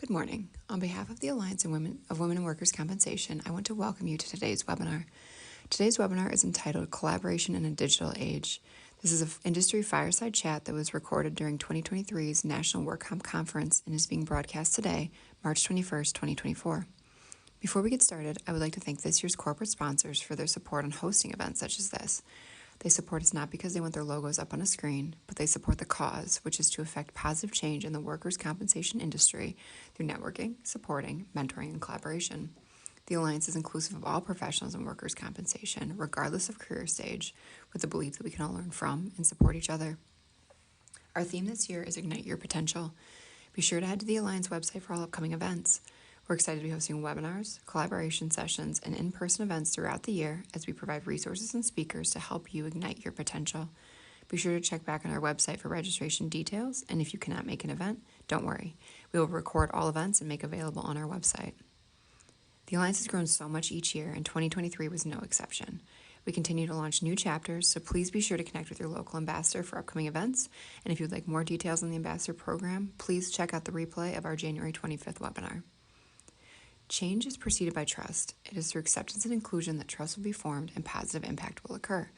Good morning. On behalf of the Alliance of Women and Workers' Compensation, I want to welcome you to today's webinar. Today's webinar is entitled Collaboration in a Digital Age. This is an industry fireside chat that was recorded during 2023's National WorkComp Conference and is being broadcast today, March 21st, 2024. Before we get started, I would like to thank this year's corporate sponsors for their support on hosting events such as this. They support us not because they want their logos up on a screen, but they support the cause, which is to effect positive change in the workers' compensation industry through networking, supporting, mentoring, and collaboration. The Alliance is inclusive of all professionals in workers' compensation, regardless of career stage, with the belief that we can all learn from and support each other. Our theme this year is Ignite Your Potential. Be sure to head to the Alliance website for all upcoming events. We're excited to be hosting webinars, collaboration sessions, and in-person events throughout the year as we provide resources and speakers to help you ignite your potential. Be sure to check back on our website for registration details, and if you cannot make an event, don't worry. We will record all events and make available on our website. The Alliance has grown so much each year, and 2023 was no exception. We continue to launch new chapters, so please be sure to connect with your local ambassador for upcoming events, and if you'd like more details on the ambassador program, please check out the replay of our January 25th webinar. Change is preceded by trust. It is through acceptance and inclusion that trust will be formed and positive impact will occur.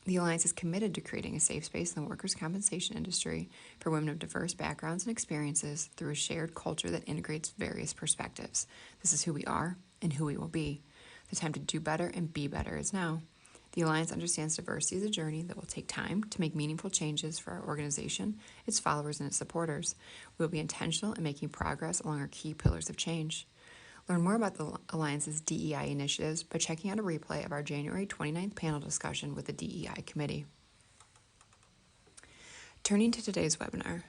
The Alliance is committed to creating a safe space in the workers' compensation industry for women of diverse backgrounds and experiences through a shared culture that integrates various perspectives. This is who we are and who we will be. The time to do better and be better is now. The Alliance understands diversity is a journey that will take time to make meaningful changes for our organization, its followers, and its supporters. We will be intentional in making progress along our key pillars of change. Learn more about the Alliance's DEI initiatives by checking out a replay of our January 29th panel discussion with the DEI Committee. Turning to today's webinar.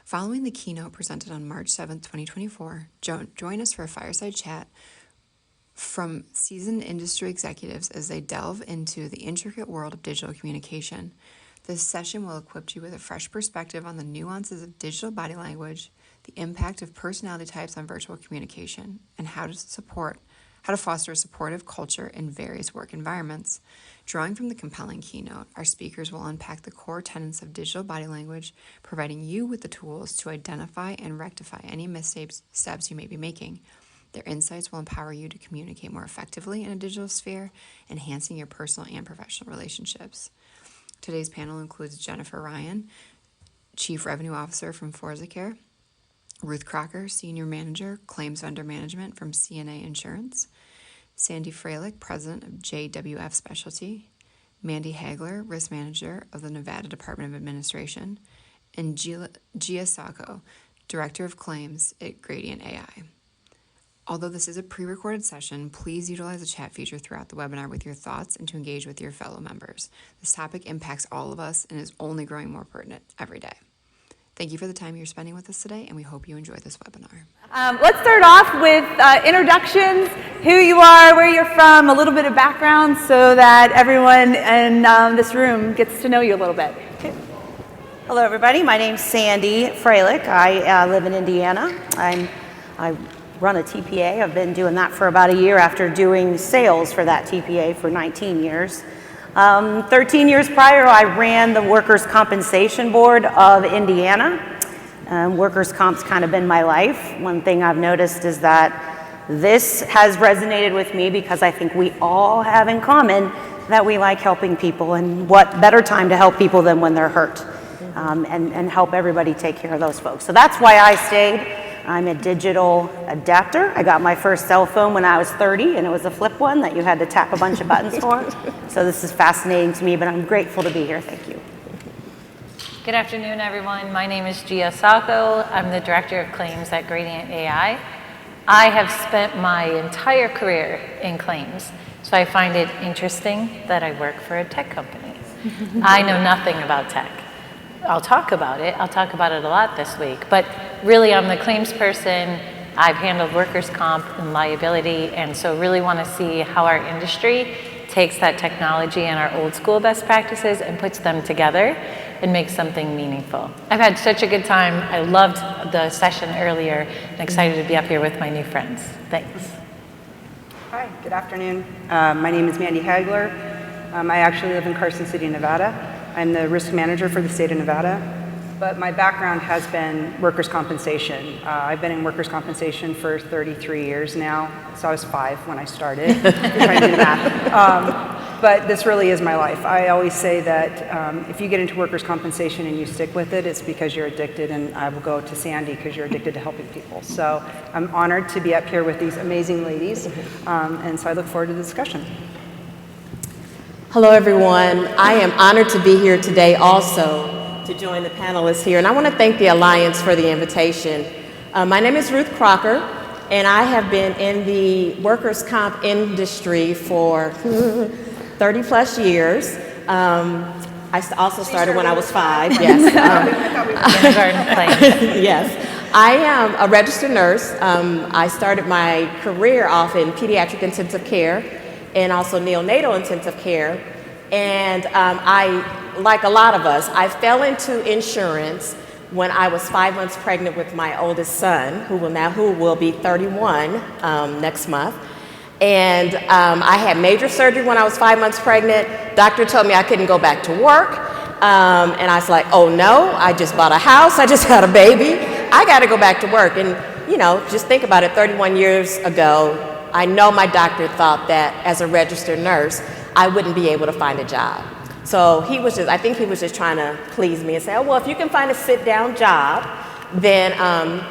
Following the keynote presented on March 7th, 2024, join us for a fireside chat from seasoned industry executives as they delve into the intricate world of digital communication. This session will equip you with a fresh perspective on the nuances of digital body language, the impact of personality types on virtual communication, and how to foster a supportive culture in various work environments. Drawing from the compelling keynote, our speakers will unpack the core tenets of digital body language, providing you with the tools to identify and rectify any missteps you may be making. Their insights will empower you to communicate more effectively in a digital sphere, enhancing your personal and professional relationships. Today's panel includes Jennifer Ryon, Chief Revenue Officer from ForzaCare, Ruth Crocker, Senior Manager, Claims Vendor Management from CNA Insurance, Sandy Freilich, President of JWF Specialty, Mandy Hagler, Risk Manager of the Nevada Department of Administration, and Gia Sacco, Director of Claims at Gradient AI. Although this is a pre-recorded session, please utilize the chat feature throughout the webinar with your thoughts and to engage with your fellow members. This topic impacts all of us and is only growing more pertinent every day. Thank you for the time you're spending with us today, and we hope you enjoy this webinar. Let's start off with introductions, who you are, where you're from, a little bit of background so that everyone in this room gets to know you a little bit. Okay. Hello, everybody. My name's Sandy Freilich. I live in Indiana. I run a TPA. I've been doing that for about a year after doing sales for that TPA for 19 years. 13 years prior, I ran the Workers' Compensation Board of Indiana. Workers' comp's kind of been my life. One thing I've noticed is that this has resonated with me because I think we all have in common that we like helping people, and what better time to help people than when they're hurt, and help everybody take care of those folks. So that's why I stayed. I'm a digital adapter. I got my first cell phone when I was 30, and it was a flip one that you had to tap a bunch of buttons for. So this is fascinating to me, but I'm grateful to be here. Thank you. Good afternoon, everyone. My name is Gia Sacco. I'm the Director of Claims at Gradient AI. I have spent my entire career in claims, so I find it interesting that I work for a tech company. I know nothing about tech. I'll talk about it. I'll talk about it a lot this week. But really, I'm the claims person. I've handled workers' comp and liability, and so really want to see how our industry takes that technology and our old school best practices and puts them together and makes something meaningful. I've had such a good time. I loved the session earlier and excited to be up here with my new friends. Thanks. Hi, good afternoon. My name is Mandy Hagler. I actually live in Carson City, Nevada. I'm the risk manager for the state of Nevada. but my background has been workers' compensation. I've been in workers' compensation for 33 years now, so I was 5 when I started. You're trying to do the math. But this really is my life. I always say that if you get into workers' compensation and you stick with it, it's because you're addicted, and I will go to Sandy because you're addicted to helping people. So I'm honored to be up here with these amazing ladies, and so I look forward to the discussion. Hello, everyone. I am honored to be here today also to join the panelists here, and I want to thank the Alliance for the invitation. My name is Ruth Crocker, and I have been in the workers' comp industry for 30 plus years. I also started when I was 5, yes. Kindergarten claims. Yes. I am a registered nurse. I started my career off in pediatric intensive care and also neonatal intensive care. And I, like a lot of us, I fell into insurance when I was 5 months pregnant with my oldest son, who will be 31 next month. And I had major surgery when I was 5 months pregnant. Doctor told me I couldn't go back to work. And I was like, oh no, I just bought a house, I just had a baby. I gotta go back to work. And you know, just think about it, 31 years ago, I know my doctor thought that as a registered nurse, I wouldn't be able to find a job. So I think he was just trying to please me and say, oh, well, if you can find a sit-down job, then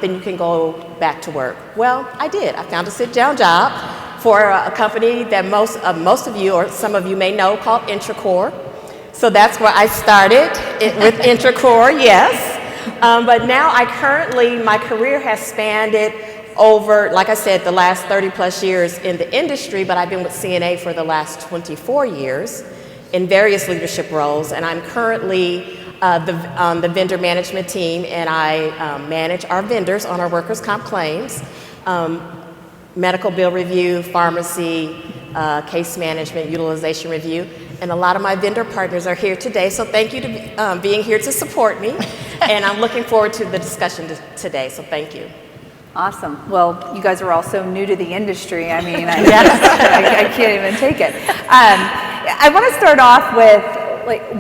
you can go back to work. Well, I did. I found a sit-down job for a company that most of you, or some of you may know, called Intracore. So that's where I started with Intracore, yes. But now my career has spanned it over, like I said, the last 30 plus years in the industry, but I've been with CNA for the last 24 years in various leadership roles, and I'm currently on the vendor management team, and I manage our vendors on our workers' comp claims, medical bill review, pharmacy, case management, utilization review, and a lot of my vendor partners are here today, so thank you to being here to support me, and I'm looking forward to the discussion today, so thank you. Awesome. Well, you guys are also new to the industry. I mean, I can't even take it. I want to start off with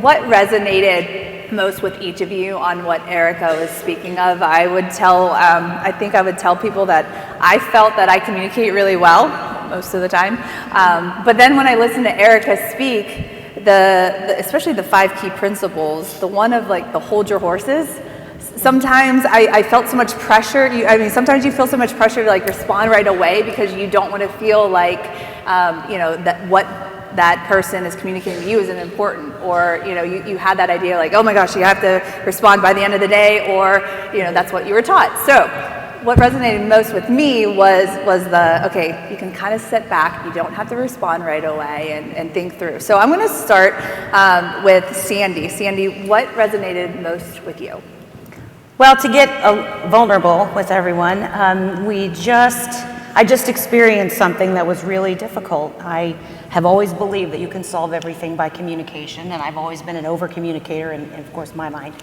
what resonated most with each of you on what Erica was speaking of. I think I would tell people that I felt that I communicate really well most of the time. But then when I listened to Erica speak, especially the 5 key principles, the one of the hold your horses. Sometimes I felt so much pressure. Sometimes you feel so much pressure to respond right away because you don't want to feel like, that what that person is communicating to you isn't important, or you had that idea oh my gosh, you have to respond by the end of the day, or that's what you were taught. So what resonated most with me was okay, you can kind of sit back, you don't have to respond right away, and think through. So I'm going to start with Sandy. Sandy, what resonated most with you? Well, to get vulnerable with everyone, I just experienced something that was really difficult. I have always believed that you can solve everything by communication, and I've always been an over-communicator in, of course, my mind.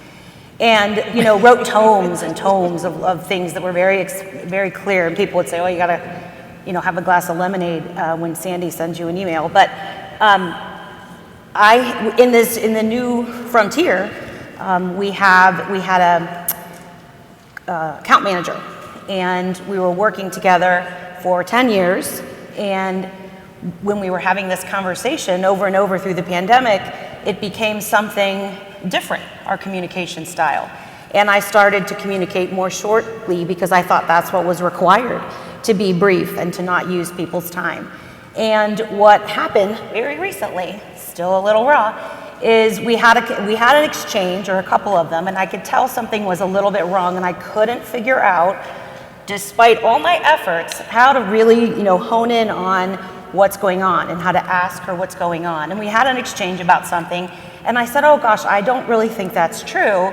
And, wrote tomes and tomes of things that were very, very clear, and people would say, oh, you gotta, have a glass of lemonade when Sandy sends you an email. But in the new frontier, we had a account manager, and we were working together for 10 years, and when we were having this conversation over and over through the pandemic, it became something different, our communication style. And I started to communicate more shortly because I thought that's what was required, to be brief and to not use people's time. And what happened very recently, still a little raw, is we had an exchange, or a couple of them, and I could tell something was a little bit wrong, and I couldn't figure out, despite all my efforts, how to really hone in on what's going on and how to ask her what's going on. And we had an exchange about something, and I said, oh gosh, I don't really think that's true.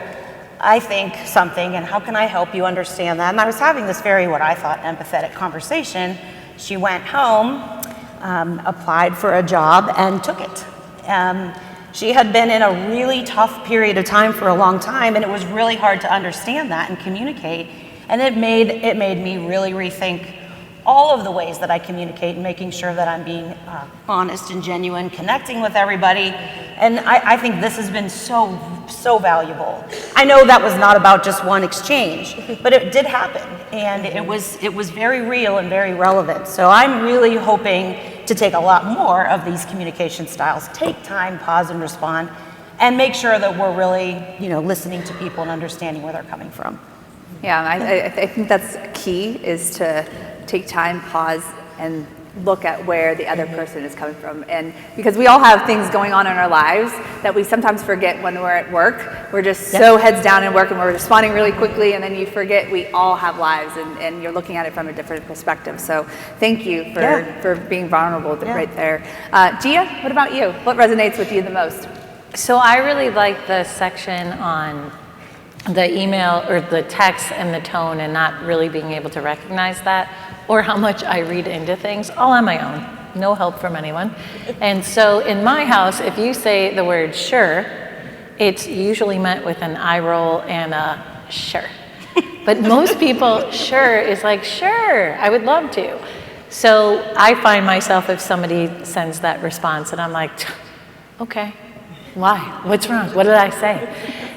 I think something, and how can I help you understand that? And I was having this very, what I thought, empathetic conversation. She went home, applied for a job, and took it. She had been in a really tough period of time for a long time, and it was really hard to understand that and communicate. And it made me really rethink all of the ways that I communicate and making sure that I'm being honest and genuine, connecting with everybody. And I think this has been so valuable. I know that was not about just one exchange, but it did happen. And it was very real and very relevant. So I'm really hoping to take a lot more of these communication styles, take time, pause and respond, and make sure that we're really, listening to people and understanding where they're coming from. Yeah, I think that's key, is to take time, pause, and look at where the other person is coming from. And because we all have things going on in our lives that we sometimes forget when we're at work. We're just so heads down in work and we're responding really quickly, and then you forget we all have lives, and you're looking at it from a different perspective. So thank you for being vulnerable right there. Gia, what about you? What resonates with you the most? So I really like the section on the email or the text and the tone, and not really being able to recognize that, or how much I read into things all on my own, no help from anyone. And so in my house, if you say the word sure, it's usually met with an eye roll and a sure. But most people, sure is like, sure, I would love to. So I find myself, if somebody sends that response and I'm like, okay, why? What's wrong? What did I say?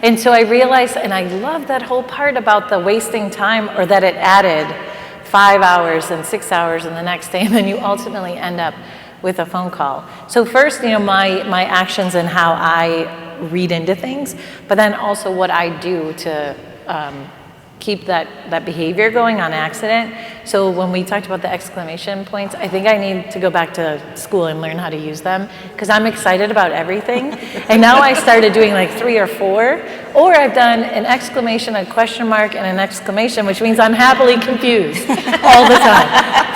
And so I realized, and I love that whole part about the wasting time, or that it added 5 hours and 6 hours in the next day, and then you ultimately end up with a phone call. So first, my actions and how I read into things, but then also what I do to keep that behavior going on accident. So when we talked about the exclamation points, I think I need to go back to school and learn how to use them, because I'm excited about everything. And now I started doing like 3 or 4, or I've done an exclamation, a question mark, and an exclamation, which means I'm happily confused all the time.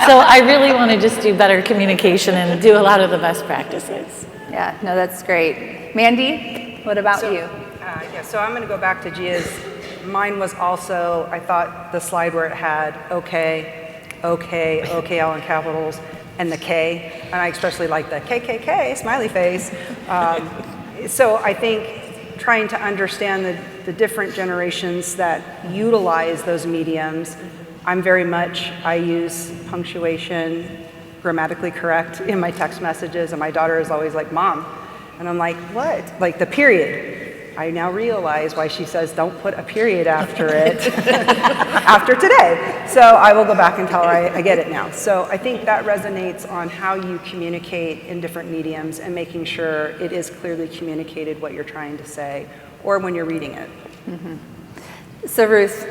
So I really want to just do better communication and do a lot of the best practices. Yeah, no, that's great. Mandy, what about you? So I'm going to go back to Gia's. Mine was also, I thought the slide where it had okay, all in capitals, and the K, and I especially like the KKK, smiley face. So I think trying to understand the different generations that utilize those mediums, I use punctuation, grammatically correct in my text messages, and my daughter is always like, Mom, and I'm like, what? Like the period. I now realize why she says don't put a period after it after today. So I will go back and tell her I get it now. So I think that resonates on how you communicate in different mediums and making sure it is clearly communicated what you're trying to say, or when you're reading it. Mm-hmm. So Ruth,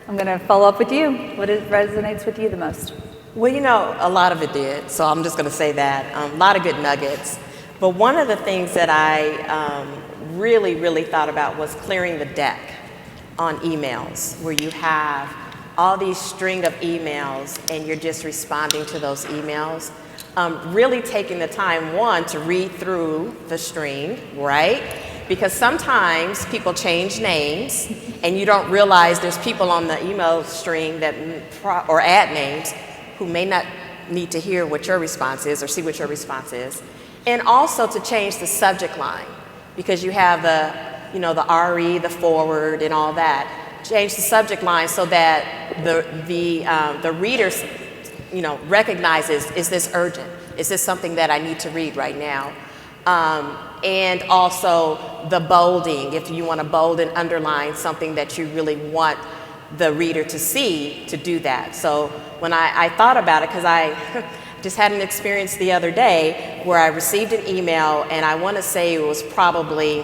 I'm going to follow up with you. What resonates with you the most? Well, a lot of it did, so I'm just going to say that. A lot of good nuggets. But one of the things that I really thought about was clearing the deck on emails, where you have all these string of emails and you're just responding to those emails. Really taking the time, one, to read through the string, right? Because sometimes people change names and you don't realize there's people on the email string or ad names who may not need to hear what your response is or see what your response is. And also to change the subject line, because you have the RE, the forward, and all that. Change the subject line so that the reader, recognizes, is this urgent? Is this something that I need to read right now? And also the bolding, if you want to bold and underline something that you really want the reader to see, to do that. So when I thought about it, because I just had an experience the other day where I received an email, and I want to say it was probably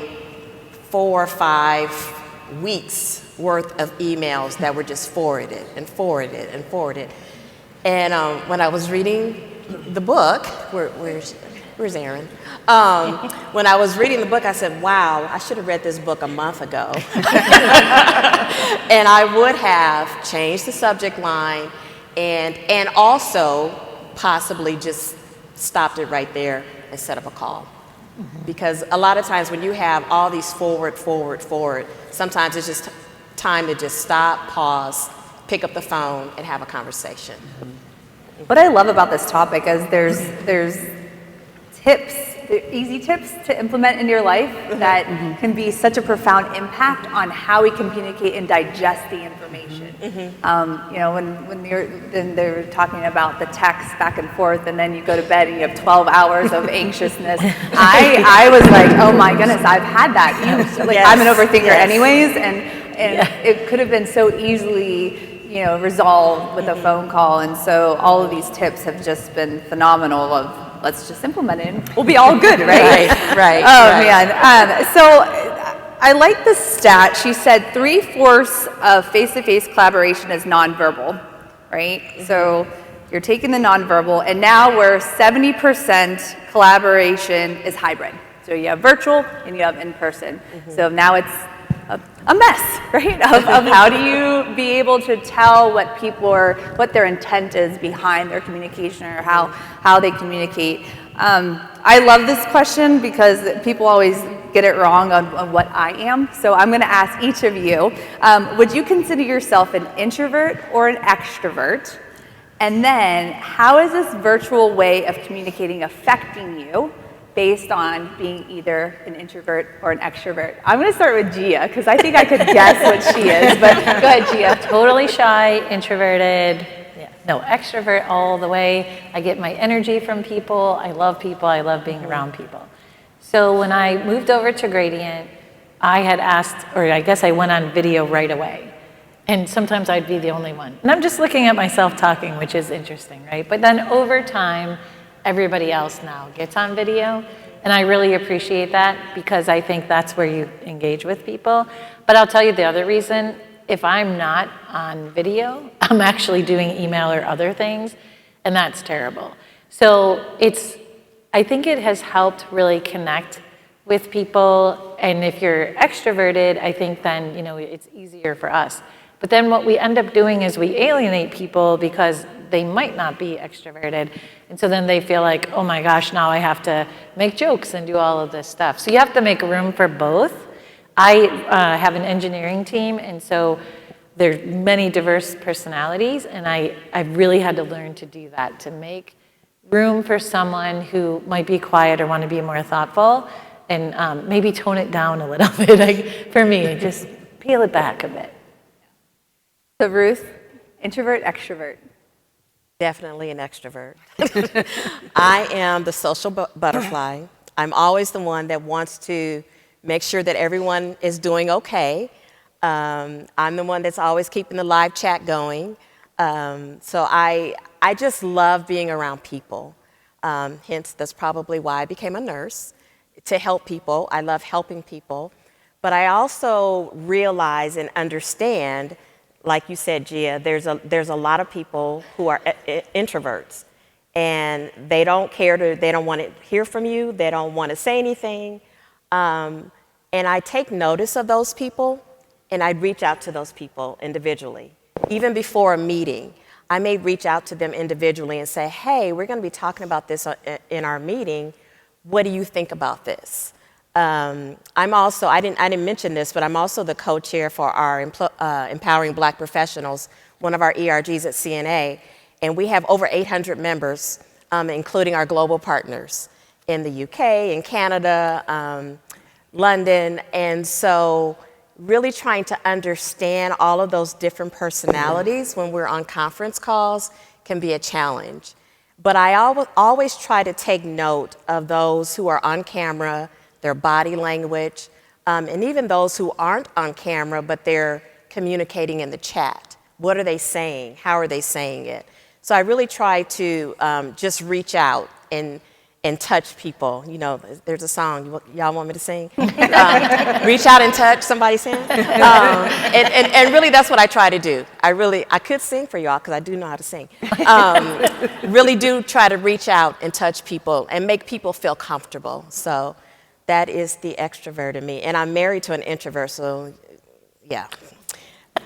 4 or 5 weeks worth of emails that were just forwarded and forwarded and forwarded. And when I was reading the book, where's Aaron? When I was reading the book, I said, wow, I should have read this book a month ago. And I would have changed the subject line and also possibly just stopped it right there and set up a call. Mm-hmm. Because a lot of times when you have all these forward, sometimes it's just time to just stop, pause, pick up the phone, and have a conversation. Mm-hmm. What I love about this topic is there's tips, easy tips to implement in your life that can be such a profound impact on how we communicate and digest the information. You know, when they were talking about the text back and forth, and then you go to bed and you have 12 hours of anxiousness. I was like, oh my goodness, I've had that. I'm an overthinker anyways, and it could have been so easily resolved with a phone call. And so all of these tips have just been phenomenal of let's just implement it and we'll be all good, right? Right. Man. So I like the stat. She said 3/4 of face-to-face collaboration is nonverbal, right? So you're taking the nonverbal, and now we're 70% collaboration is hybrid. So you have virtual and you have in-person. So now it's a mess, right? Of how do you be able to tell what people are, what their intent is behind their communication, or how they communicate. I love this question because people always get it wrong on what I am. So I'm going to ask each of you, would you consider yourself an introvert or an extrovert? And then how is this virtual way of communicating affecting you based on being either an introvert or an extrovert? I'm going to start with Gia because I think I could guess what she is, but go ahead, Gia. Totally shy, introverted, no, extrovert all the way. I get my energy from people. I love being around people. So when I moved over to Gradient, I had asked, or I guess I went on video right away. And sometimes I'd be the only one. And I'm just looking at myself talking, which is interesting, right? But then over time, everybody else now gets on video, and I really appreciate that because I think that's where you engage with people. But I'll tell you the other reason, if I'm not on video, I'm actually doing email or other things, and that's terrible. So I think it has helped really connect with people, and if you're extroverted, I think then, it's easier for us. But then what we end up doing is we alienate people because they might not be extroverted. And so then they feel like, oh my gosh, now I have to make jokes and do all of this stuff. So you have to make room for both. I have an engineering team, and so there's many diverse personalities, and I really had to learn to do that, to make room for someone who might be quiet or want to be more thoughtful, and maybe tone it down a little bit. For me, just peel it back a bit. So Ruth, introvert, extrovert? Definitely an extrovert. I am the social butterfly. I'm always the one that wants to make sure that everyone is doing okay. I'm the one that's always keeping the live chat going. So I just love being around people. Hence, that's probably why I became a nurse, to help people. I love helping people. But I also realize and understand, like you said, Gia, there's a lot of people who are introverts, and they don't want to hear from you. They don't want to say anything. And I take notice of those people, and I reach out to those people individually. Even before a meeting, I may reach out to them individually and say, hey, we're going to be talking about this in our meeting. What do you think about this? I'm also, I didn't mention this, but I'm also the co-chair for our Empowering Black Professionals, one of our ERGs at CNA, and we have over 800 members, including our global partners in the UK, in Canada, London, and so really trying to understand all of those different personalities when we're on conference calls can be a challenge. But I always try to take note of those who are on camera, their body language, and even those who aren't on camera, but they're communicating in the chat. What are they saying? How are they saying it? So I really try to just reach out and touch people. There's a song, y'all want me to sing? Reach out and touch, somebody sing? And really that's what I try to do. I could sing for y'all because I do know how to sing. Really do try to reach out and touch people and make people feel comfortable. So that is the extrovert in me. And I'm married to an introvert, so yeah.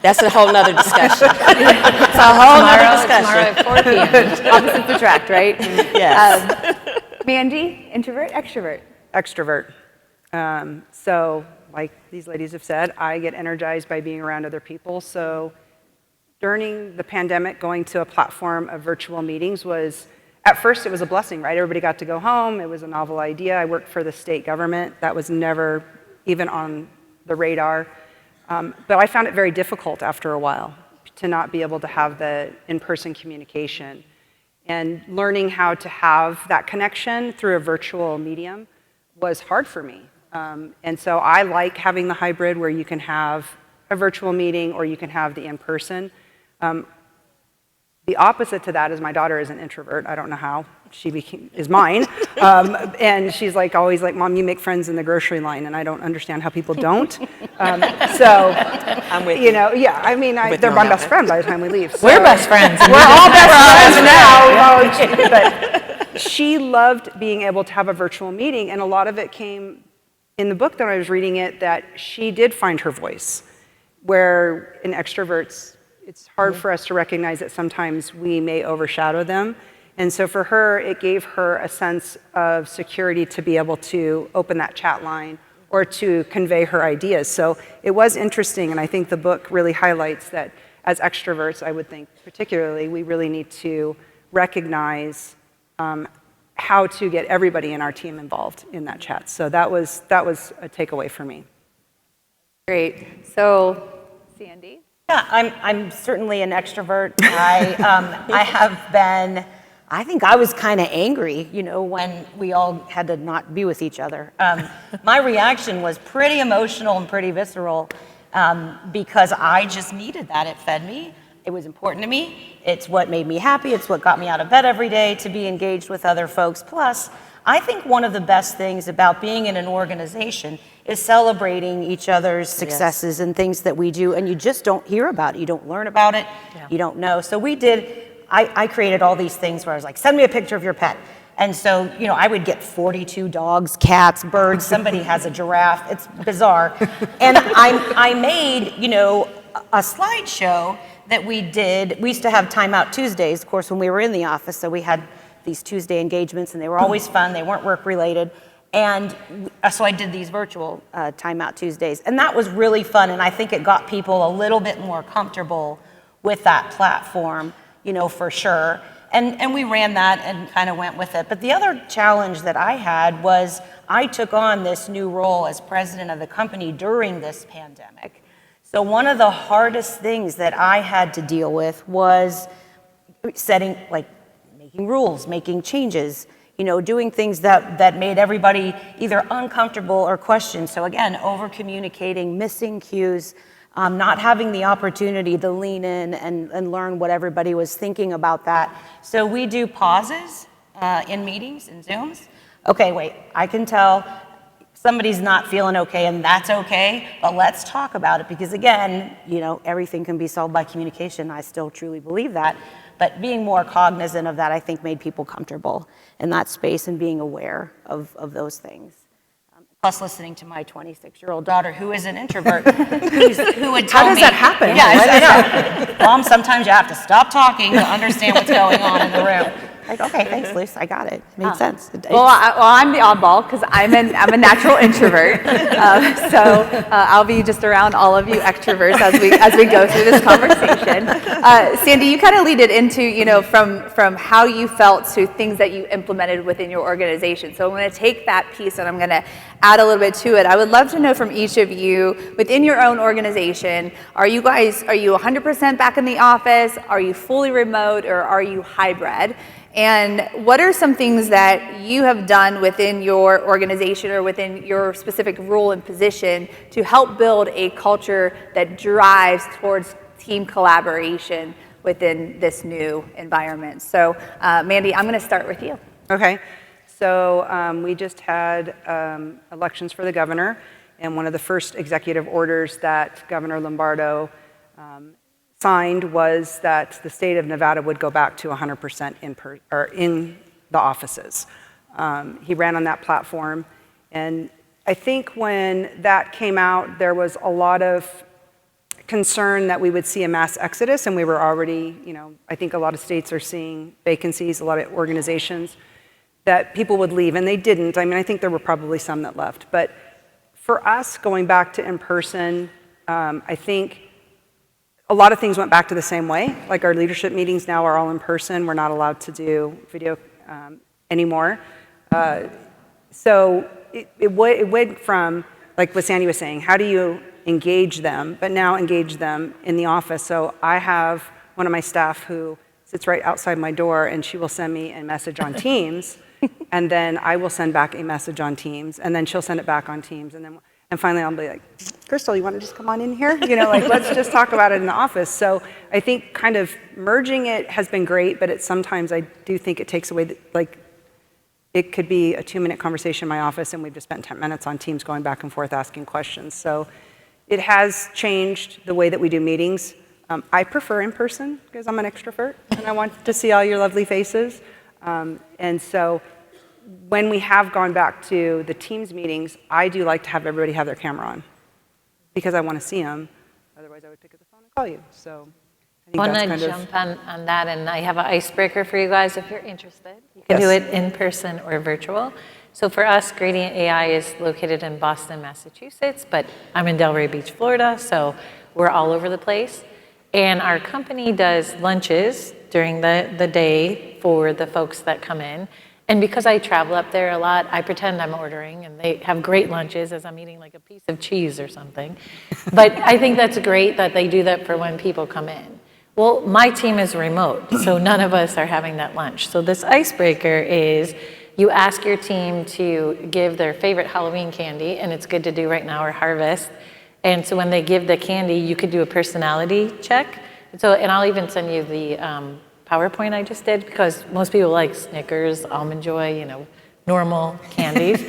That's a whole nother discussion. It's a whole nother discussion. Tomorrow at 4 p.m. Opposites attract, right? Yes. Mandy, introvert, extrovert? Extrovert. So, like these ladies have said, I get energized by being around other people. So during the pandemic, going to a platform of virtual meetings was at first it was a blessing, right? Everybody got to go home. It was a novel idea. I worked for the state government. That was never even on the radar. But I found it very difficult after a while to not be able to have the in-person communication. And learning how to have that connection through a virtual medium was hard for me. And so I like having the hybrid where you can have a virtual meeting or you can have the in-person. The opposite to that is my daughter is an introvert. I don't know how she is mine. And she's like always like, Mom, you make friends in the grocery line, and I don't understand how people don't. So, I'm with you know, yeah, I mean, they're my best friend by the time we leave. So. We're best friends. We're all best friends now. But she loved being able to have a virtual meeting, and a lot of it came in the book that I was reading it that she did find her voice, where in extroverts, it's hard for us to recognize that sometimes we may overshadow them. And so for her, it gave her a sense of security to be able to open that chat line or to convey her ideas. So it was interesting, and I think the book really highlights that as extroverts, I would think particularly, we really need to recognize how to get everybody in our team involved in that chat. So that was a takeaway for me. Great. So, Sandy? Yeah, I'm certainly an extrovert. I have been, I think I was kind of angry, you know, when we all had to not be with each other. My reaction was pretty emotional and pretty visceral because I just needed that. It fed me. It was important to me. It's what made me happy. It's what got me out of bed every day to be engaged with other folks. Plus, I think one of the best things about being in an organization is celebrating each other's successes and things that we do, and you just don't hear about it. You don't learn about it. You don't know. So I created all these things where I was like, send me a picture of your pet. And so, you know, I would get 42 dogs, cats, birds. Somebody has a giraffe. It's bizarre. And I made, you know, a slideshow that we did. We used to have Timeout Tuesdays, of course, when we were in the office. So we had these Tuesday engagements, and they were always fun. They weren't work related. And so I did these virtual Timeout Tuesdays. And that was really fun. And I think it got people a little bit more comfortable with that platform, you know, for sure. And we ran that and kind of went with it. But the other challenge that I had was I took on this new role as president of the company during this pandemic. So one of the hardest things that I had to deal with was setting, like, making rules, making changes, you know, doing things that made everybody either uncomfortable or question. So again, over communicating, missing cues, not having the opportunity to lean in and learn what everybody was thinking about that. So we do pauses in meetings, in Zooms. Okay, wait, I can tell somebody's not feeling okay, and that's okay, but let's talk about it, because again, you know, everything can be solved by communication. I still truly believe that. But being more cognizant of that, I think, made people comfortable in that space and being aware of those things. Plus listening to my 26-year-old daughter, who is an introvert, who would tell me— How does that happen? Yeah, I know. Mom, sometimes you have to stop talking to understand what's going on in the room. Like, okay, thanks, Luce, I got it. Made sense. Well, I'm the oddball because I'm a natural introvert. So I'll be just around all of you extroverts as we go through this conversation. Sandy, you kind of lead it into, you know, from how you felt to things that you implemented within your organization. So I'm going to take that piece and I'm going to add a little bit to it. I would love to know from each of you within your own organization, are you 100% back in the office? Are you fully remote, or are you hybrid? And what are some things that you have done within your organization or within your specific role and position to help build a culture that drives towards team collaboration within this new environment? So, Mandy, I'm going to start with you. Okay. So we just had elections for the governor, and one of the first executive orders that Governor Lombardo signed was that the state of Nevada would go back to 100% in the offices. He ran on that platform, and I think when that came out, there was a lot of concern that we would see a mass exodus, and we were already, you know, I think a lot of states are seeing vacancies, a lot of organizations, that people would leave, and they didn't. I mean, I think there were probably some that left, but for us, going back to in-person, I think a lot of things went back to the same way. Like our leadership meetings now are all in person. We're not allowed to do video anymore. So it went from, like what Sandy was saying, how do you engage them, but now engage them in the office. So I have one of my staff who sits right outside my door, and she will send me a message on Teams, and then I will send back a message on Teams, and then she'll send it back on Teams, and finally I'll be like, Crystal, you want to just come on in here? Let's just talk about it in the office. So I think kind of merging it has been great, but sometimes I do think it takes away, it could be a 2-minute conversation in my office, and we've just spent 10 minutes on Teams going back and forth asking questions. So it has changed the way that we do meetings. I prefer in person because I'm an extrovert, and I want to see all your lovely faces. And so when we have gone back to the Teams meetings, I do like to have everybody have their camera on because I want to see them. Otherwise, I would pick up the phone and call you. So I think I that's want to kind of... jump on that, and I have an icebreaker for you guys if you're interested. You can do it in person or virtual. So for us, Gradient AI is located in Boston, Massachusetts, but I'm in Delray Beach, Florida, so we're all over the place. And our company does lunches during the day for the folks that come in. And because I travel up there a lot, I pretend I'm ordering, and they have great lunches as I'm eating like a piece of cheese or something. But I think that's great that they do that for when people come in. Well, my team is remote, so none of us are having that lunch. So this icebreaker is you ask your team to give their favorite Halloween candy, and it's good to do right now, or harvest. And so when they give the candy, you could do a personality check. And I'll even send you the PowerPoint I just did, because most people like Snickers, Almond Joy, normal candies.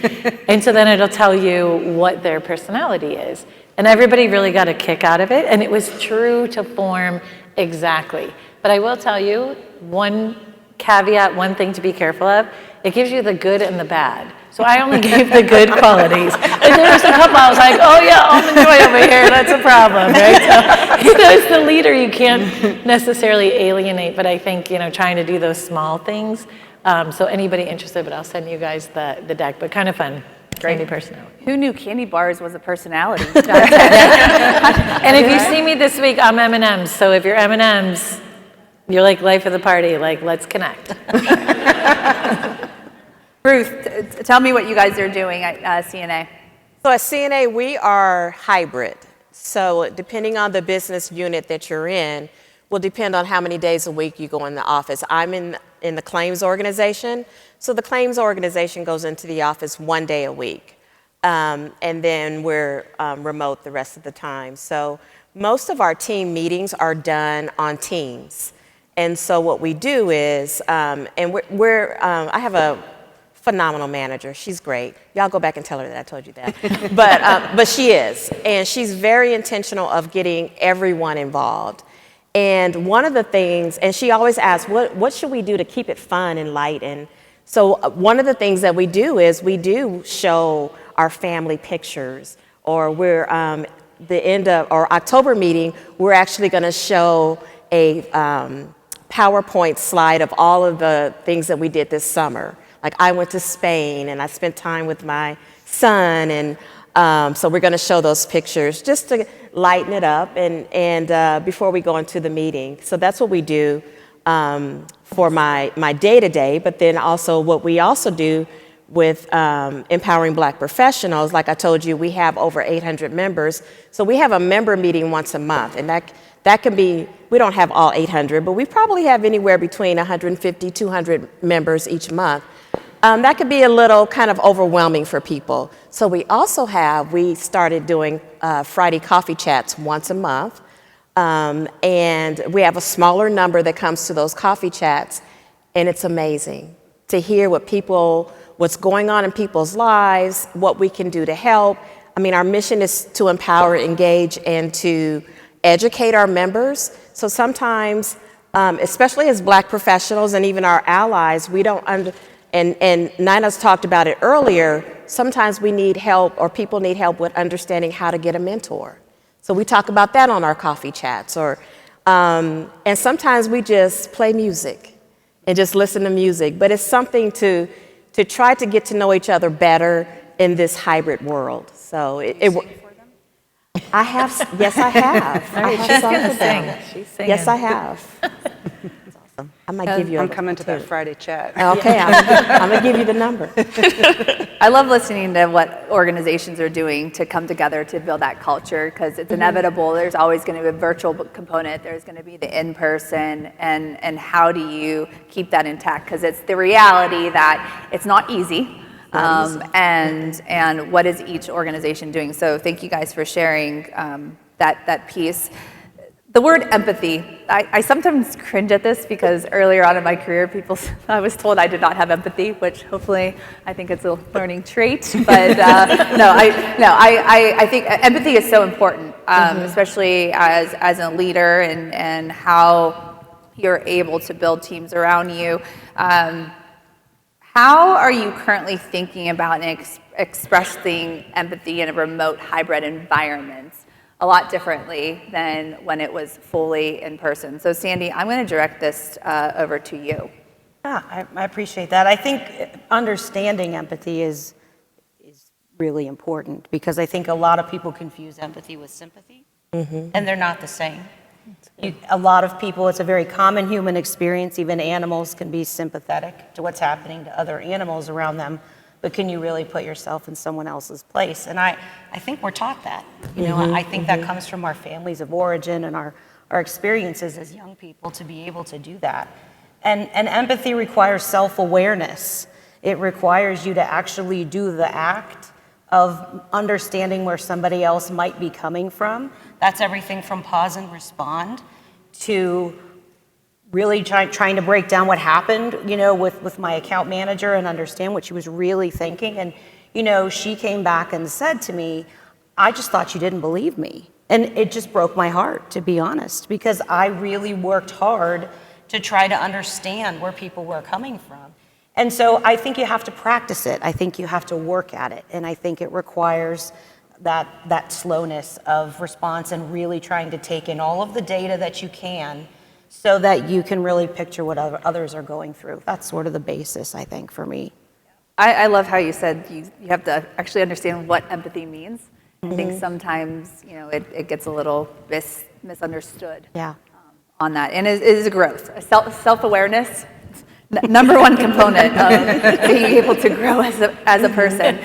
And so then it'll tell you what their personality is. And everybody really got a kick out of it, and it was true to form exactly. But I will tell you, one caveat, one thing to be careful of, it gives you the good and the bad. So I only gave the good qualities. And there was a couple, I was like, oh yeah, Almond Joy over here, that's a problem, right? So, as the leader, you can't necessarily alienate, but I think, trying to do those small things. So anybody interested, but I'll send you guys the deck, but kind of fun. Candy personality. Who knew candy bars was a personality? And if you see me this week, I'm M&M's. So if you're M&M's, you're like life of the party, like let's connect. Ruth, tell me what you guys are doing at CNA. So at CNA, we are hybrid. So depending on the business unit that you're in, will depend on how many days a week you go in the office. I'm in the claims organization. So the claims organization goes into the office 1 day a week. And then we're remote the rest of the time. So most of our team meetings are done on Teams. And so what we do is, and I have a phenomenal manager. She's great. Y'all go back and tell her that I told you that. But she is. And she's very intentional of getting everyone involved. And one of the things, and she always asks, what should we do to keep it fun and light? And so one of the things that we do is we do show our family pictures, or we're, the end of our October meeting, we're actually going to show a PowerPoint slide of all of the things that we did this summer. Like I went to Spain and I spent time with my son, and so we're going to show those pictures just to lighten it up and before we go into the meeting. So that's what we do for my day-to-day, but then also what we also do with empowering Black professionals. Like I told you, we have over 800 members. So we have a member meeting once a month, and that can be, we don't have all 800, but we probably have anywhere between 150, 200 members each month. That could be a little kind of overwhelming for people. So we started doing Friday coffee chats once a month. And we have a smaller number that comes to those coffee chats. And it's amazing to hear what's going on in people's lives, what we can do to help. I mean, our mission is to empower, engage, and to educate our members. So sometimes, especially as Black professionals and even our allies, we don't and Nina's talked about it earlier, sometimes we need help, or people need help with understanding how to get a mentor. So we talk about that on our coffee chats, and sometimes we just play music and just listen to music. But it's something to try to get to know each other better in this hybrid world. So I have. Yes, I have. I have She's sung gonna for them. sing. She's singing. Yes, I have. I might give you. I'm coming to that Friday chat. Okay, I'm gonna give you the number. I love listening to what organizations are doing to come together to build that culture, because it's inevitable. There's always going to be a virtual component. There's going to be the in-person, and how do you keep that intact? Because it's the reality that it's not easy. And what is each organization doing? So thank you guys for sharing that piece. The word empathy, I sometimes cringe at this because earlier on in my career, I was told I did not have empathy, which hopefully I think it's a learning trait. But I think empathy is so important, especially as a leader and how you're able to build teams around you. How are you currently thinking about and expressing empathy in a remote hybrid environment? A lot differently than when it was fully in person. So Sandy, I'm going to direct this over to you. Yeah, I appreciate that. I think understanding empathy is really important, because I think a lot of people confuse empathy with sympathy, and they're not the same. A lot of people, it's a very common human experience. Even animals can be sympathetic to what's happening to other animals around them. But can you really put yourself in someone else's place? And I think we're taught that. I think that comes from our families of origin and our experiences as young people to be able to do that. And empathy requires self-awareness. It requires you to actually do the act of understanding where somebody else might be coming from. That's everything from pause and respond to really trying to break down what happened, with my account manager and understand what she was really thinking. And, she came back and said to me, I just thought you didn't believe me. And it just broke my heart, to be honest, because I really worked hard to try to understand where people were coming from. And so I think you have to practice it. I think you have to work at it. And I think it requires that slowness of response and really trying to take in all of the data that you can, so that you can really picture what others are going through. That's sort of the basis, I think, for me. I love how you said you have to actually understand what empathy means. I think sometimes, it gets a little misunderstood. Yeah. On that. And it is a growth. Self-awareness, number one component of being able to grow as a person.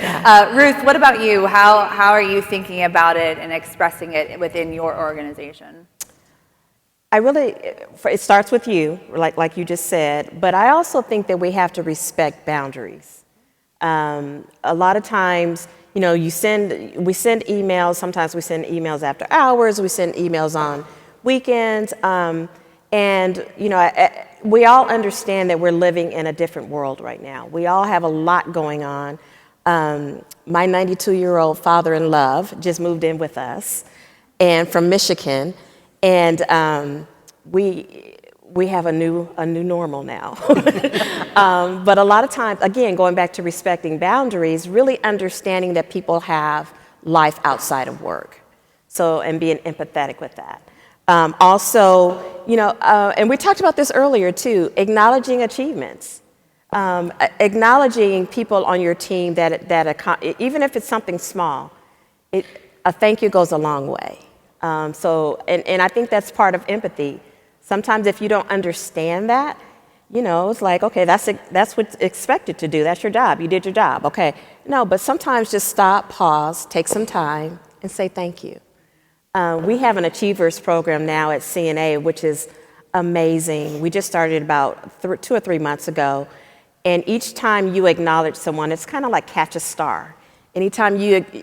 Ruth, what about you? How are you thinking about it and expressing it within your organization? It starts with you, like you just said, but I also think that we have to respect boundaries. A lot of times, we send emails. Sometimes we send emails after hours. We send emails on weekends, and we all understand that we're living in a different world right now. We all have a lot going on. My 92-year-old father-in-law just moved in with us, and from Michigan. And we have a new normal now. But a lot of times, again, going back to respecting boundaries, really understanding that people have life outside of work. So, and being empathetic with that. Also, and we talked about this earlier too, acknowledging achievements. Acknowledging people on your team that even if it's something small, a thank you goes a long way. And I think that's part of empathy. Sometimes if you don't understand that, it's like, okay, that's what's expected to do. That's your job. You did your job. Okay. No, but sometimes just stop, pause, take some time, and say thank you. We have an Achievers program now at CNA, which is amazing. We just started about 2 or 3 months ago. And each time you acknowledge someone, it's kind of like catch a star. Anytime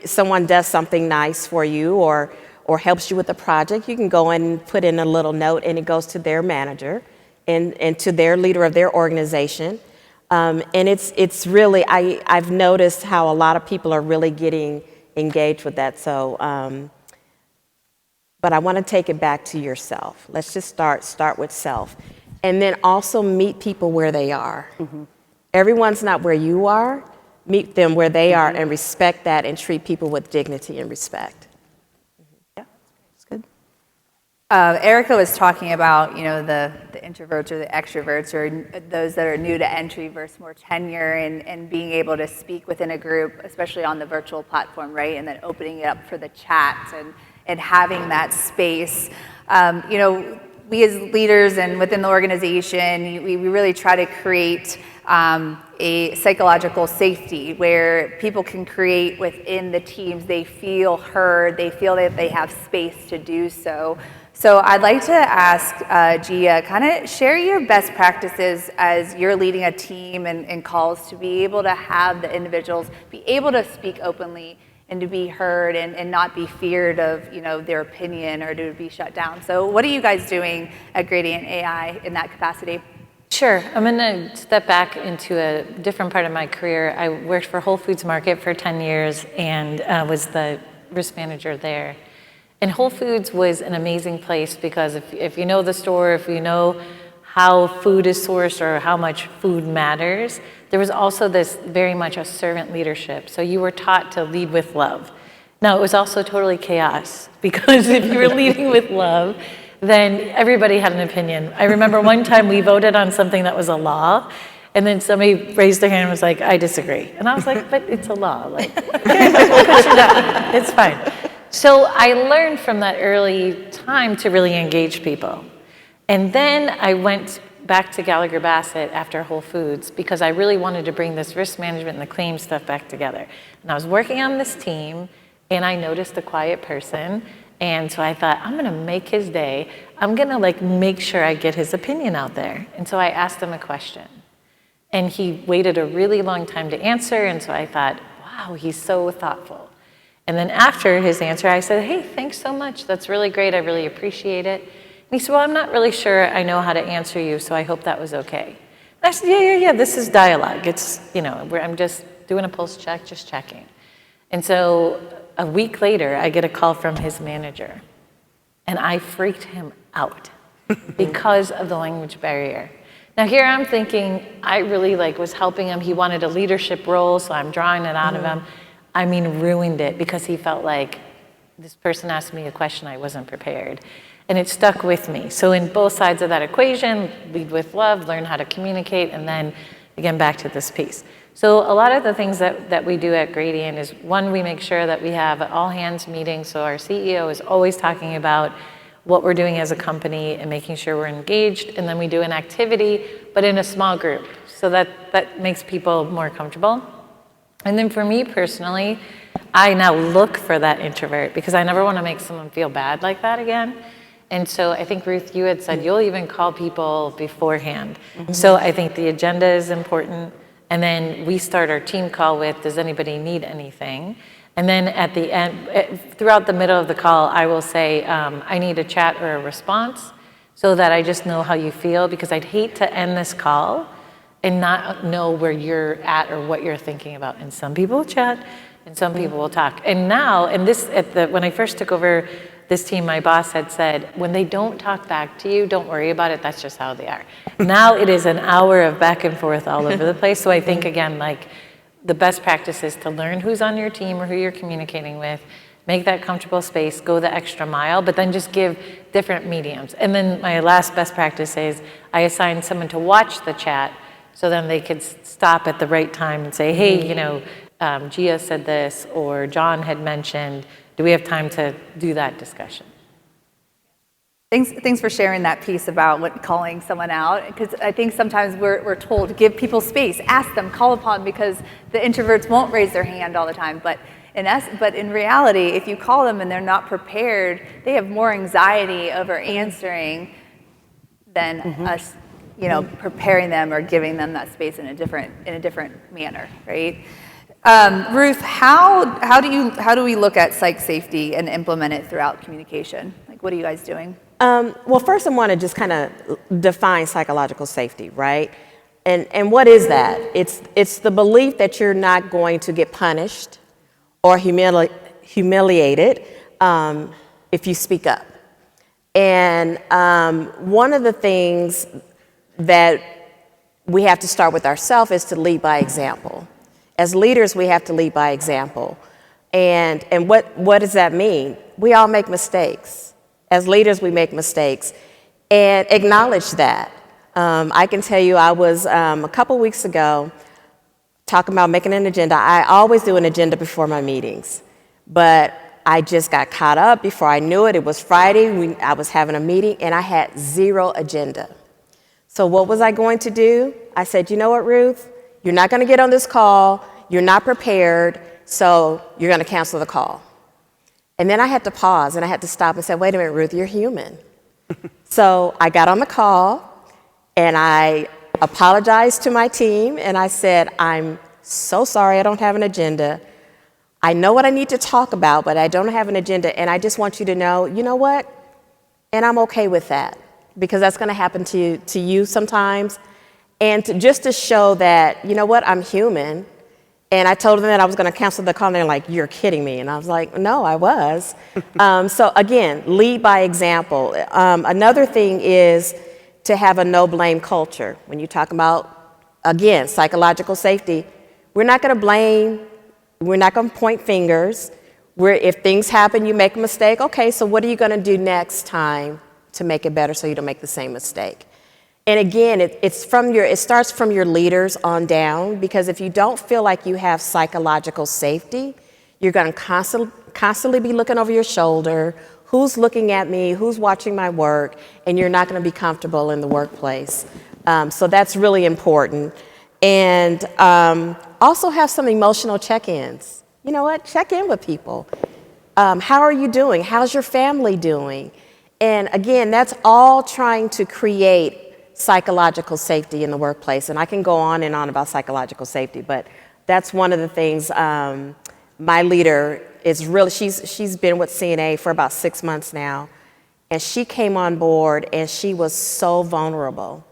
someone does something nice for you or helps you with a project, you can go in and put in a little note, and it goes to their manager and to their leader of their organization. And it's really, I've noticed how a lot of people are really getting engaged with that. So, but I want to take it back to yourself. Let's just start with self. And then also meet people where they are. Mm-hmm. Everyone's not where you are. Meet them where they are and respect that and treat people with dignity and respect. Erica was talking about, the introverts or the extroverts, or those that are new to entry versus more tenure, and being able to speak within a group, especially on the virtual platform, right? And then opening it up for the chat and having that space. we as leaders and within the organization, we really try to create a psychological safety where people can create within the teams. They feel heard, they feel that they have space to do so. So I'd like to ask Gia, kind of share your best practices as you're leading a team and calls to be able to have the individuals be able to speak openly and to be heard and not be feared of their opinion or to be shut down. So what are you guys doing at Gradient AI in that capacity? Sure. I'm going to step back into a different part of my career. I worked for Whole Foods Market for 10 years and was the risk manager there. And Whole Foods was an amazing place because if you know the store, if you know how food is sourced or how much food matters, there was also this very much a servant leadership. So you were taught to lead with love. Now, it was also totally chaos because if you were leading with love, then everybody had an opinion. I remember one time we voted on something that was a law, and then somebody raised their hand and was like, I disagree. And I was like, but it's a law. Like, okay, we'll put you down. It's fine. So I learned from that early time to really engage people. And then I went back to Gallagher Bassett after Whole Foods because I really wanted to bring this risk management and the claim stuff back together. And I was working on this team, and I noticed a quiet person. And so I thought, I'm going to make his day. I'm going to make sure I get his opinion out there. And so I asked him a question. And he waited a really long time to answer. And so I thought, wow, he's so thoughtful. And then after his answer, I said, hey, thanks so much. That's really great. I really appreciate it. And he said, well, I'm not really sure I know how to answer you, so I hope that was okay. And I said, yeah, this is dialogue. It's, I'm just doing a pulse check, just checking. And so a week later, I get a call from his manager, and I freaked him out because of the language barrier. Now here I'm thinking, I really was helping him. He wanted a leadership role, so I'm drawing it out of him. I mean, ruined it because he felt like this person asked me a question I wasn't prepared. And it stuck with me. So in both sides of that equation, lead with love, learn how to communicate, and then again, back to this piece. So a lot of the things that we do at Gradient is, one, we make sure that we have all hands meetings. So our CEO is always talking about what we're doing as a company and making sure we're engaged. And then we do an activity, but in a small group. So that makes people more comfortable. And then for me personally, I now look for that introvert because I never want to make someone feel bad like that again. And so I think, Ruth, you had said you'll even call people beforehand. So I think the agenda is important. And then we start our team call with, does anybody need anything? And then at the end, throughout the middle of the call, I will say, I need a chat or a response so that I just know how you feel, because I'd hate to end this call and not know where you're at or what you're thinking about. And some people will chat and some people will talk. And now, when I first took over this team, my boss had said, when they don't talk back to you, don't worry about it, that's just how they are. Now it is an hour of back and forth all over the place. So I think, again, the best practice is to learn who's on your team or who you're communicating with, make that comfortable space, go the extra mile, but then just give different mediums. And then my last best practice is I assign someone to watch the chat so then they could stop at the right time and say, hey, Gia said this, or John had mentioned, do we have time to do that discussion? Thanks for sharing that piece about calling someone out, because I think sometimes we're told to give people space, ask them, call upon, because the introverts won't raise their hand all the time. But in reality, if you call them and they're not prepared, they have more anxiety over answering than us, preparing them or giving them that space in a different manner, right? Ruth, how do we look at psych safety and implement it throughout communication? What are you guys doing? Well, first I want to just kind of define psychological safety, right? And what is that? It's the belief that you're not going to get punished or humiliated if you speak up. And one of the things that we have to start with ourselves is to lead by example. As leaders, we have to lead by example. And what does that mean? We all make mistakes. As leaders, we make mistakes. And acknowledge that. I can tell you, I was a couple weeks ago talking about making an agenda. I always do an agenda before my meetings. But I just got caught up. Before I knew it, it was Friday. I was having a meeting, and I had zero agenda. So what was I going to do? I said, you know what, Ruth? You're not going to get on this call. You're not prepared, so you're going to cancel the call. And then I had to pause, and I had to stop and say, wait a minute, Ruth, you're human. So I got on the call, and I apologized to my team, and I said, I'm so sorry I don't have an agenda. I know what I need to talk about, but I don't have an agenda, and I just want you to know, you know what? And I'm okay with that, because that's going to happen to you sometimes. And just to show that, you know what, I'm human. And I told them that I was going to cancel the call, and they're like, you're kidding me. And I was like, no, I was. So again, lead by example. Another thing is to have a no-blame culture. When you talk about, again, psychological safety, we're not going to blame, we're not going to point fingers. If things happen, you make a mistake, okay, so what are you going to do next time to make it better so you don't make the same mistake? And again, it starts from your leaders on down, because if you don't feel like you have psychological safety, you're going to constantly be looking over your shoulder. Who's looking at me? Who's watching my work? And you're not going to be comfortable in the workplace. So that's really important. And also have some emotional check-ins. You know what? Check in with people. How are you doing? How's your family doing? And again, that's all trying to create psychological safety in the workplace. And I can go on and on about psychological safety, but that's one of the things. My leader is really, she's been with CNA for about 6 months now, and she came on board and she was so vulnerable.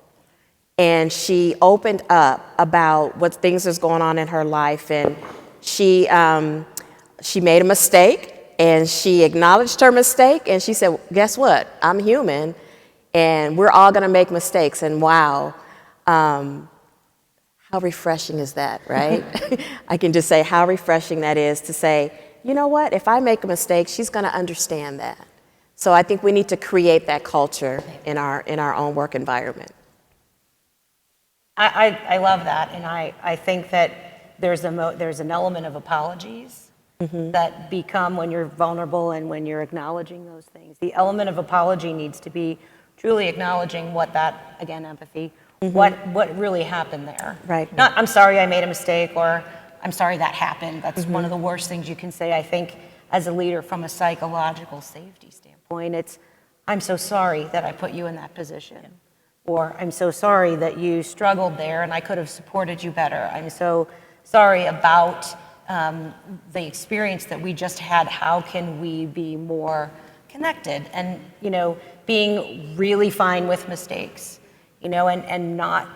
And she opened up about what things is going on in her life, and she made a mistake, and she acknowledged her mistake, and she said, guess what? I'm human. And we're all going to make mistakes. And wow, how refreshing is that, right? I can just say how refreshing that is to say, you know what, if I make a mistake, she's going to understand that. So I think we need to create that culture in our own work environment. I love that. And I think that there's an element of apologies that become when you're vulnerable and when you're acknowledging those things. The element of apology needs to be truly acknowledging what that, again, empathy, what really happened there. Right. Not, I'm sorry I made a mistake, or I'm sorry that happened. That's one of the worst things you can say, I think, as a leader from a psychological safety standpoint. It's, I'm so sorry that I put you in that position. Or I'm so sorry that you struggled there and I could have supported you better. I'm so sorry about the experience that we just had. How can we be more connected? And, you know, being really fine with mistakes, you know, and not,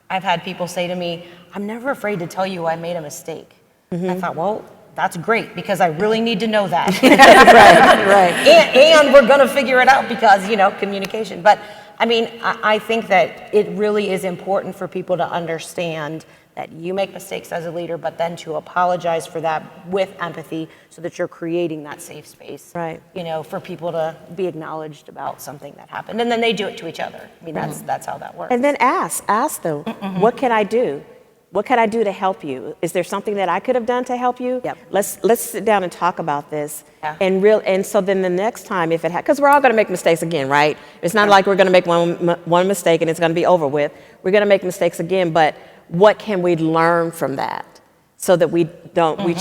I've had people say to me, I'm never afraid to tell you I made a mistake. I thought, well, that's great, because I really need to know that. Right. And we're gonna figure it out because, you know, communication. But I mean, I think that it really is important for people to understand that you make mistakes as a leader, but then to apologize for that with empathy so that you're creating that safe space, Right. you know, for people to be acknowledged about something that happened. And then they do it to each other. I mean, that's how that works. And then ask them, what can I do? What can I do to help you? Is there something that I could have done to help you? Yep. Let's sit down and talk about this. Yeah. And so then the next time, if it because we're all going to make mistakes again, right? It's not like we're going to make one mistake and it's going to be over with. We're going to make mistakes again, but what can we learn from that so that we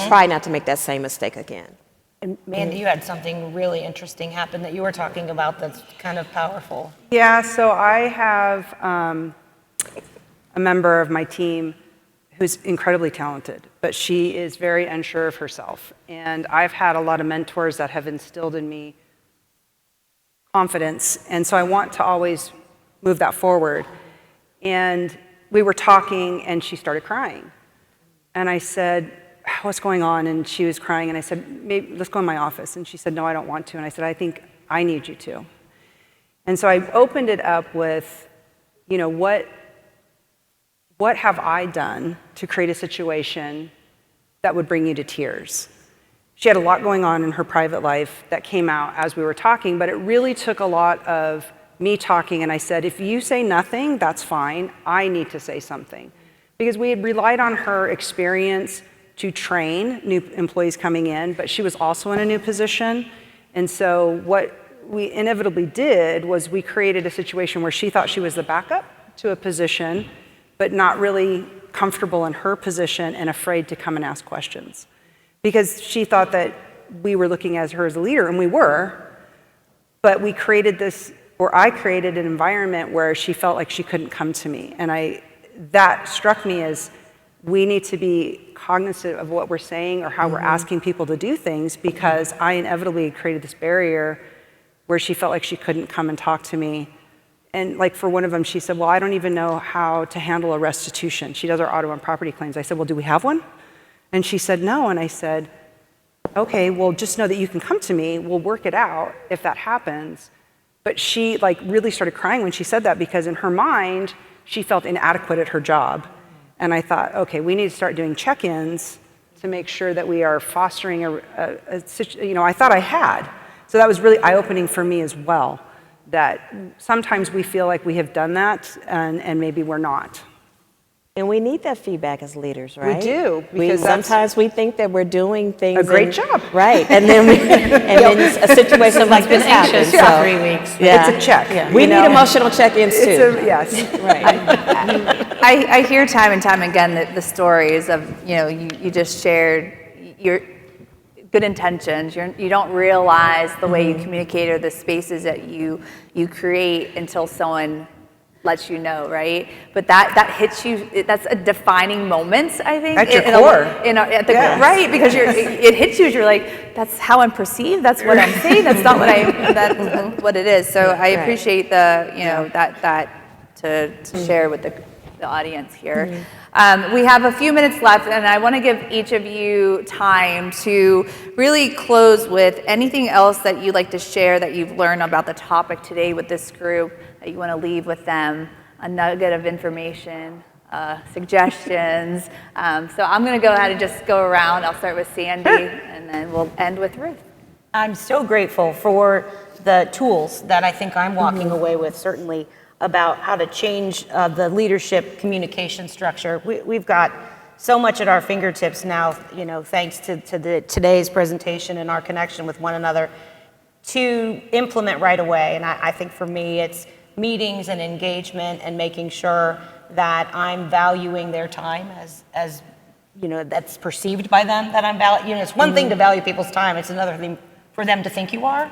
try not to make that same mistake again? And Mandy, you had something really interesting happen that you were talking about that's kind of powerful. Yeah, so I have a member of my team who's incredibly talented, but she is very unsure of herself. And I've had a lot of mentors that have instilled in me confidence, and so I want to always move that forward. And we were talking, and she started crying. And I said, what's going on? And she was crying, and I said, maybe let's go in my office. And she said, no, I don't want to. And I said, I think I need you to. And so I opened it up with, you know, what have I done to create a situation that would bring you to tears? She had a lot going on in her private life that came out as we were talking, but it really took a lot of me talking, and I said, if you say nothing, that's fine. I need to say something. Because we had relied on her experience to train new employees coming in, but she was also in a new position. And so what we inevitably did was we created a situation where she thought she was the backup to a position, but not really comfortable in her position and afraid to come and ask questions. Because she thought that we were looking at her as a leader, and we were, but we created this, or I created an environment where she felt like she couldn't come to me. And that struck me as, we need to be cognizant of what we're saying or how we're asking people to do things, because I inevitably created this barrier where she felt like she couldn't come and talk to me. And like for one of them, she said, well, I don't even know how to handle a restitution. She does our auto and property claims. I said, well, do we have one? And she said, no. And I said, okay, well, just know that you can come to me. We'll work it out if that happens. But she like really started crying when she said that, because in her mind, she felt inadequate at her job. And I thought, okay, we need to start doing check-ins to make sure that we are fostering I thought I had. So that was really eye-opening for me as well, that sometimes we feel like we have done that and maybe we're not. And we need that feedback as leaders, right? We do, because sometimes we think that we're doing things a great job, right? And then then a situation like this happens. For 3 weeks. Yeah. It's a check. Yeah. We need emotional check-ins too. Yes. Right. I hear time and time again the stories of, you just shared your good intentions. You don't realize the way you communicate or the spaces that you create until someone lets you know, right? But that hits you. That's a defining moment, I think. At your core. Yes. Right, because it hits you. You're like, that's how I'm perceived. That's what I'm saying. That's not what that's what it is. So I appreciate that to share with the audience here. We have a few minutes left, and I want to give each of you time to really close with anything else that you'd like to share that you've learned about the topic today with this group, that you want to leave with them, a nugget of information, suggestions. So I'm going to go ahead and just go around. I'll start with Sandy, and then we'll end with Ruth. I'm so grateful for the tools that I think I'm walking away with, certainly, about how to change the leadership communication structure. We've got so much at our fingertips now, thanks to today's presentation and our connection with one another, to implement right away. And I think for me, it's meetings and engagement and making sure that I'm valuing their time as that's perceived by them, that I'm it's one thing to value people's time, it's another thing for them to think you are.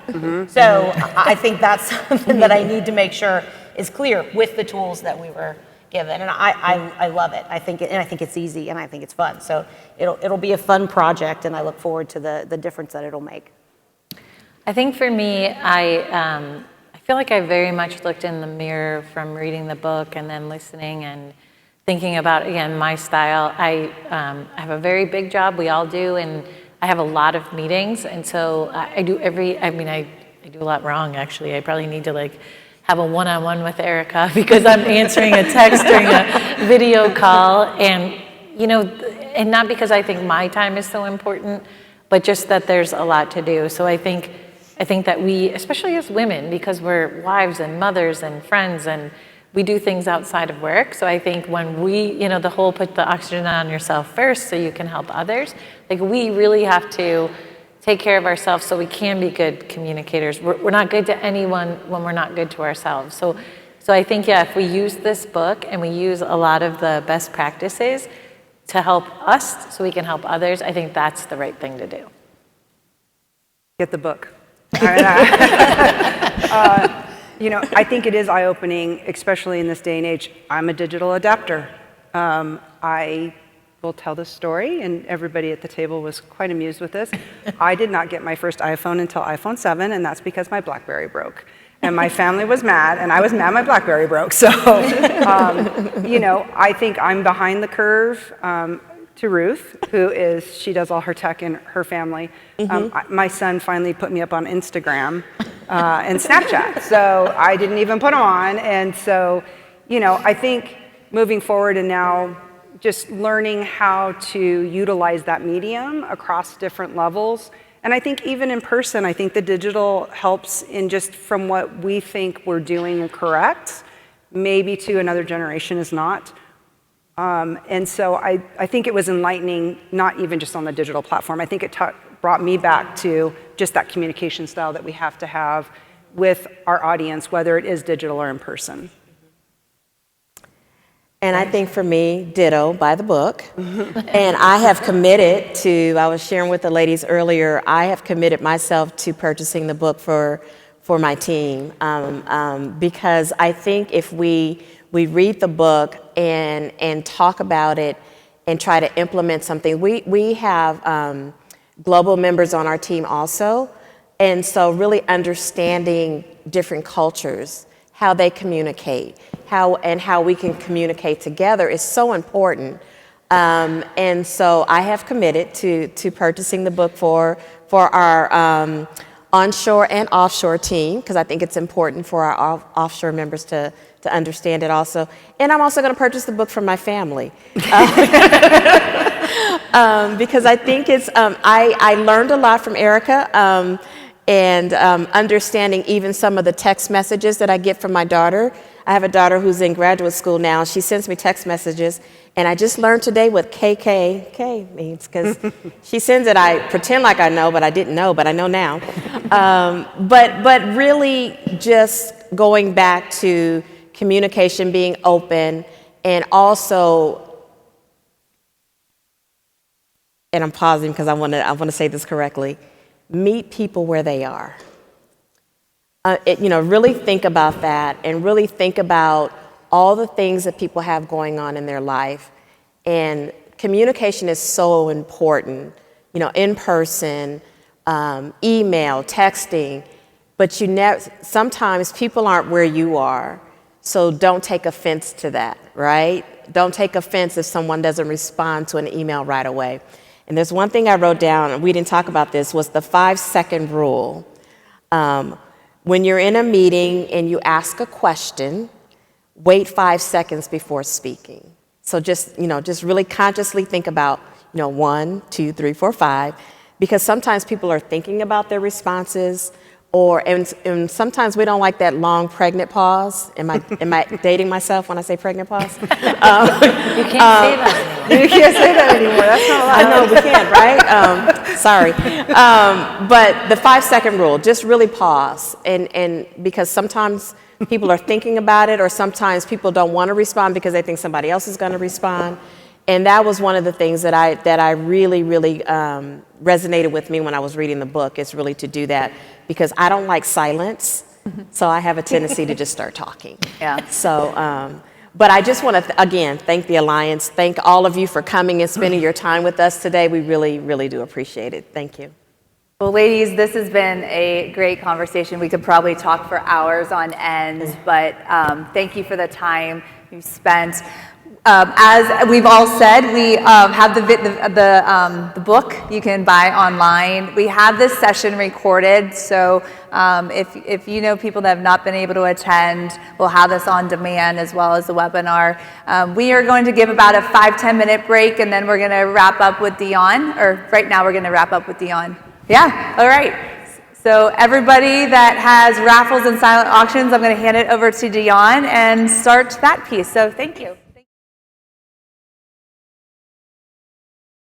So I think that's something that I need to make sure is clear with the tools that we were given, and I love it. I think it's easy, and I think it's fun. So it'll be a fun project, and I look forward to the difference that it'll make. I think for me, I feel like I very much looked in the mirror from reading the book and then listening and thinking about, again, my style. I have a very big job, we all do, and I have a lot of meetings, and so I do I do a lot wrong, actually. I probably need to have a one-on-one with Erica because I'm answering a text during a video call, and and not because I think my time is so important, but just that there's a lot to do. So I think that we, especially as women, because we're wives and mothers and friends, and we do things outside of work. So I think when we, the whole put the oxygen on yourself first so you can help others, we really have to take care of ourselves so we can be good communicators. We're not good to anyone when we're not good to ourselves. So I think, if we use this book and we use a lot of the best practices to help us so we can help others, I think that's the right thing to do. Get the book. I think it is eye-opening, especially in this day and age. I'm a digital adapter. I will tell this story, and everybody at the table was quite amused with this. I did not get my first iPhone until iPhone 7, and that's because my BlackBerry broke. And my family was mad, and I was mad my BlackBerry broke. So, I think I'm behind the curve to Ruth, she does all her tech in her family. My son finally put me up on Instagram and Snapchat, so I didn't even put them on. And so, I think moving forward and now just learning how to utilize that medium across different levels. And I think even in person, I think the digital helps in just from what we think we're doing correct, maybe to another generation is not. And so I think it was enlightening, not even just on the digital platform. I think it brought me back to just that communication style that we have to have with our audience, whether it is digital or in person. And I think for me, ditto, buy the book. And I have committed to, I was sharing with the ladies earlier, I have committed myself to purchasing the book for my team. Because I think if we read the book and talk about it and try to implement something, we have global members on our team also. And so really understanding different cultures, how they communicate, how we can communicate together is so important. And so I have committed to purchasing the book for our onshore and offshore team, because I think it's important for our offshore members to understand it also. And I'm also going to purchase the book for my family. Because I think it's, I learned a lot from Erica, and understanding even some of the text messages that I get from my daughter. I have a daughter who's in graduate school now. She sends me text messages, and I just learned today what KKK means, because she sends it, I pretend like I know, but I didn't know, but I know now. But really just going back to communication, being open, and also, and I'm pausing because I want to say this correctly, meet people where they are. Really think about that, and really think about all the things that people have going on in their life. And communication is so important, in person, email, texting, but sometimes people aren't where you are. So don't take offense to that, right? Don't take offense if someone doesn't respond to an email right away. And there's one thing I wrote down, and we didn't talk about this, was the 5-second rule. When you're in a meeting and you ask a question, wait 5 seconds before speaking. So just really consciously think about, 1, 2, 3, 4, 5, because sometimes people are thinking about their responses, and sometimes we don't like that long pregnant pause. Am I dating myself when I say pregnant pause? You can't say that anymore. You can't say that anymore. That's not allowed. I know, we can't, right? Sorry. But the 5-second rule, just really pause. And because sometimes people are thinking about it, or sometimes people don't want to respond because they think somebody else is going to respond. And that was one of the things that I really resonated with me when I was reading the book, is really to do that, because I don't like silence. So I have a tendency to just start talking. Yeah. So, but I just want to, again, thank the Alliance. Thank all of you for coming and spending your time with us today. We really do appreciate it. Thank you. Well, ladies, this has been a great conversation. We could probably talk for hours on end, but thank you for the time you spent. As we've all said, we have the book you can buy online. We have this session recorded, so if you know people that have not been able to attend, we'll have this on demand as well as the webinar. We are going to give about a 5-10 minute break, and then we're going to wrap up with Dion, or right now we're going to wrap up with Dion. Yeah, all right. So everybody that has raffles and silent auctions, I'm going to hand it over to Dion and start that piece. So thank you.